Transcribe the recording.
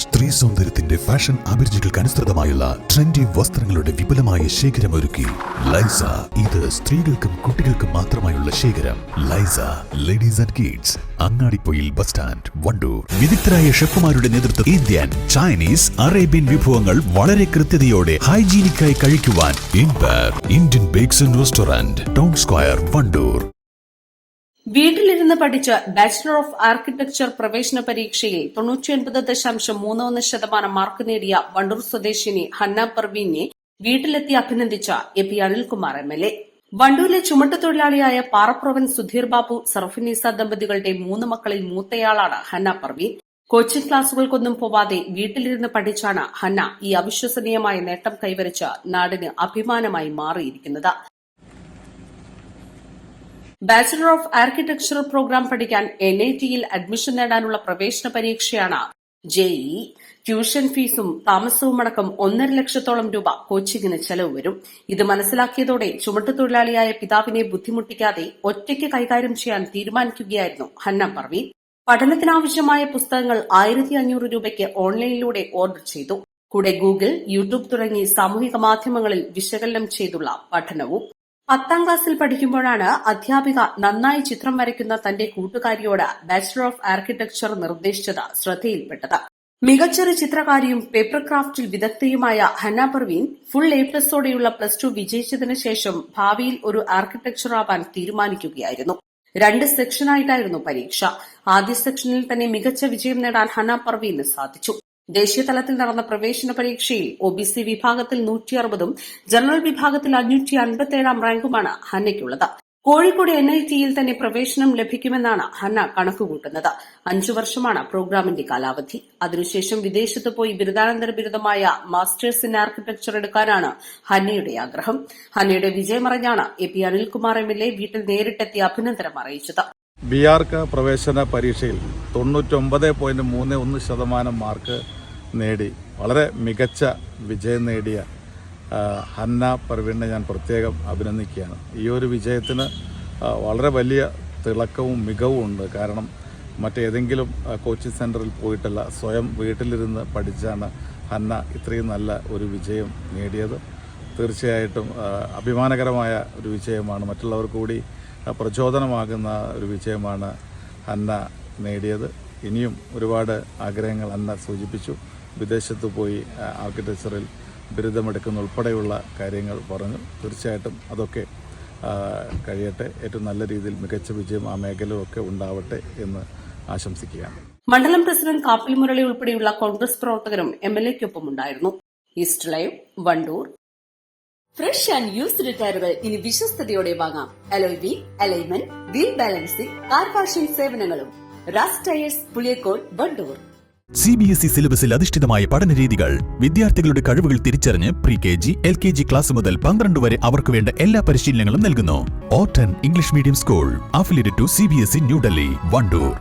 സ്ത്രീ സൗന്ദര്യത്തിന്റെ fashion അഭിരുചികൾക്ക് അനുസൃതമായുള്ള trendy വസ്ത്രങ്ങളുടെ വിപുലമായ ശേഖരമൊരുക്കി ലൈസ. ഇത് സ്ത്രീകൾക്കും കുട്ടികൾക്കും മാത്രമായുള്ള ശേഖരം. ലൈസ ladies and kids, Angadipoyil bus stand, Wandoor. വിദഗ്ധരായ ഷെഫുമാരുടെ നേതൃത്വത്തിൽ ഇന്ത്യൻ, ചൈനീസ്, അറേബ്യൻ വിഭവങ്ങൾ വളരെ കൃത്യതയോടെ ഹൈജീനിക്കായി കഴിക്കുവാൻ Indian bakes and restaurant, town square, Wandoor. വീട്ടിലിരുന്ന് പഠിച്ച് ബാച്ചിലർ ഓഫ് ആർക്കിടെക്ചർ പ്രവേശന പരീക്ഷയിൽ 99.31% മാർക്ക് നേടിയ വണ്ടൂർ സ്വദേശിനി ഹന്ന പർവീനെ വീട്ടിലെത്തി അഭിനന്ദിച്ച എ.പി. അനിൽകുമാർ എം.എൽ.എ. വണ്ടൂരിലെ ചുമട്ടുതൊഴിലാളിയായ പാറപ്രവൻ സുധീർ ബാബു സർഫിനീസ ദമ്പതികളുടെ 3 മക്കളിൽ മൂത്തയാളാണ് ഹന്ന പർവീൻ. കോച്ചിംഗ് ക്ലാസുകൾക്കൊന്നും പോവാതെ വീട്ടിലിരുന്ന് പഠിച്ചാണ് ഹന്ന ഈ അവിശ്വസനീയമായ നേട്ടം കൈവരിച്ച് നാടിന് അഭിമാനമായി മാറിയിരിക്കുന്നത്. ബാച്ചിലർ ഓഫ് ആർക്കിടെക്ചർ പ്രോഗ്രാം പഠിക്കാൻ NITയിൽ അഡ്മിഷൻ നേടാനുള്ള പ്രവേശന പരീക്ഷയാണ് JEE. ട്യൂഷൻ ഫീസും താമസവുമടക്കം 1.5 ലക്ഷത്തോളം രൂപ കോച്ചിങ്ങിന് ചെലവ് വരും. ഇത് മനസ്സിലാക്കിയതോടെ ചുമട്ടുതൊഴിലാളിയായ പിതാവിനെ ബുദ്ധിമുട്ടിക്കാതെ ഒറ്റയ്ക്ക് കൈകാര്യം ചെയ്യാൻ തീരുമാനിക്കുകയായിരുന്നു ഹന്ന പർവീൻ. പഠനത്തിനാവശ്യമായ പുസ്തകങ്ങൾ 1500 രൂപയ്ക്ക് ഓൺലൈനിലൂടെ ഓർഡർ ചെയ്തു. കൂടെ ഗൂഗിൾ, യൂട്യൂബ് തുടങ്ങി സാമൂഹിക മാധ്യമങ്ങളിൽ വിശകലനം ചെയ്തുള്ള പഠനവും. 10ാം ക്ലാസ്സിൽ പഠിക്കുമ്പോഴാണ് അധ്യാപിക നന്നായി ചിത്രം വരയ്ക്കുന്ന തന്റെ കൂട്ടുകാരിയോട് ബാച്ചിലർ ഓഫ് ആർക്കിടെക്ചർ നിർദ്ദേശിച്ചത് ശ്രദ്ധയിൽപ്പെട്ടത്. മികച്ചൊരു ചിത്രകാരിയും പേപ്പർ ക്രാഫ്റ്റിൽ വിദഗ്ധയുമായ ഹന്ന പർവീൻ ഫുൾ A+ഓടെയുള്ള +2 വിജയിച്ചതിനു ശേഷം ഭാവിയിൽ ഒരു ആർക്കിടെക്ചർ ആവാൻ തീരുമാനിക്കുകയായിരുന്നു. 2 സെക്ഷനായിട്ടായിരുന്നു പരീക്ഷ. ആദ്യ സെക്ഷനിൽ തന്നെ മികച്ച വിജയം നേടാൻ ഹന്ന പർവീന് സാധിച്ചു. ദേശീയ തലത്തിൽ നടന്ന പ്രവേശന പരീക്ഷയിൽ OBC വിഭാഗത്തിൽ 160ഉം ജനറൽ വിഭാഗത്തിൽ 557ാം റാങ്കുമാണ് ഹന്നയ്ക്കുള്ളത്. കോഴിക്കോട് NITയിൽ തന്നെ പ്രവേശനം ലഭിക്കുമെന്നാണ് ഹന്ന കണക്കുകൂട്ടുന്നത്. 5 വർഷമാണ് പ്രോഗ്രാമിന്റെ കാലാവധി. അതിനുശേഷം വിദേശത്ത് പോയി ബിരുദാനന്തര ബിരുദമായ മാസ്റ്റേഴ്സ് ഇൻ ആർക്കിടെക്ചർ എടുക്കാനാണ് ഹന്നയുടെ ആഗ്രഹം. ഹന്നയുടെ വിജയമറിഞ്ഞാണ് എ.പി. അനിൽകുമാർ എം.എൽ.എ. വീട്ടിൽ നേരിട്ടെത്തി അഭിനന്ദനം അറിയിച്ചത്. ബിആർക്ക് പ്രവേശന പരീക്ഷയിൽ 99.31% മാർക്ക് നേടി വളരെ മികച്ച വിജയം നേടിയ ഹന്ന പർവീനെ ഞാൻ പ്രത്യേകം അഭിനന്ദിക്കുകയാണ്. ഈ ഒരു വിജയത്തിന് വളരെ വലിയ തിളക്കവും മികവും ഉണ്ട്. കാരണം മറ്റേതെങ്കിലും കോച്ചിങ് സെൻറ്ററിൽ പോയിട്ടല്ല, സ്വയം വീട്ടിലിരുന്ന് പഠിച്ചാണ് ഹന്ന ഇത്രയും നല്ല ഒരു വിജയം നേടിയത്. തീർച്ചയായിട്ടും അഭിമാനകരമായ ഒരു വിജയമാണ്. മറ്റുള്ളവർക്ക് കൂടി പ്രചോദനമാകുന്ന ഒരു വിജയമാണ് ഹന്ന നേടിയത്. ഇനിയും ഒരുപാട് ആഗ്രഹങ്ങൾ ഹന്ന സൂചിപ്പിച്ചു. വിദേശത്ത് പോയി ആർക്കിടെക്ചറിൽ ബിരുദമെടുക്കുന്ന ഉൾപ്പെടെയുള്ള കാര്യങ്ങൾ പറഞ്ഞു. തീർച്ചയായിട്ടും അതൊക്കെ കഴിയട്ടെ. ഏറ്റവും നല്ല രീതിയിൽ മികച്ച വിജയം ആ മേഖലയൊക്കെ ഉണ്ടാവട്ടെ എന്ന് ആശംസിക്കുകയാണ്. മണ്ഡലം പ്രസിഡന്റ് കാപ്പിൽ മുരളി ഉൾപ്പെടെയുള്ള കോൺഗ്രസ് പ്രവർത്തകരും MLA-ക്കൊപ്പം ഉണ്ടായിരുന്നു. East live, Wandoor. Fresh and used ടയറുകൾ ഇനി വിശ്വസ്തയോടെ വാങ്ങാം. Alloy wheel, alignment, wheel balancing, car washing സേവനങ്ങളും. റാസ് ടയേഴ്സ്, പുളിയക്കോട്, വണ്ടൂർ. CBSE സിലബസിൽ അധിഷ്ഠിതമായ പഠനരീതികൾ. വിദ്യാർത്ഥികളുടെ കഴിവുകൾ തിരിച്ചറിഞ്ഞ് pre-KG, LKG ക്ലാസ് മുതൽ 12 വരെ അവർക്ക് വേണ്ട എല്ലാ പരിശീലനങ്ങളും നൽകുന്നു. Orton English medium school, affiliated to CBSE New Delhi, Wandoor.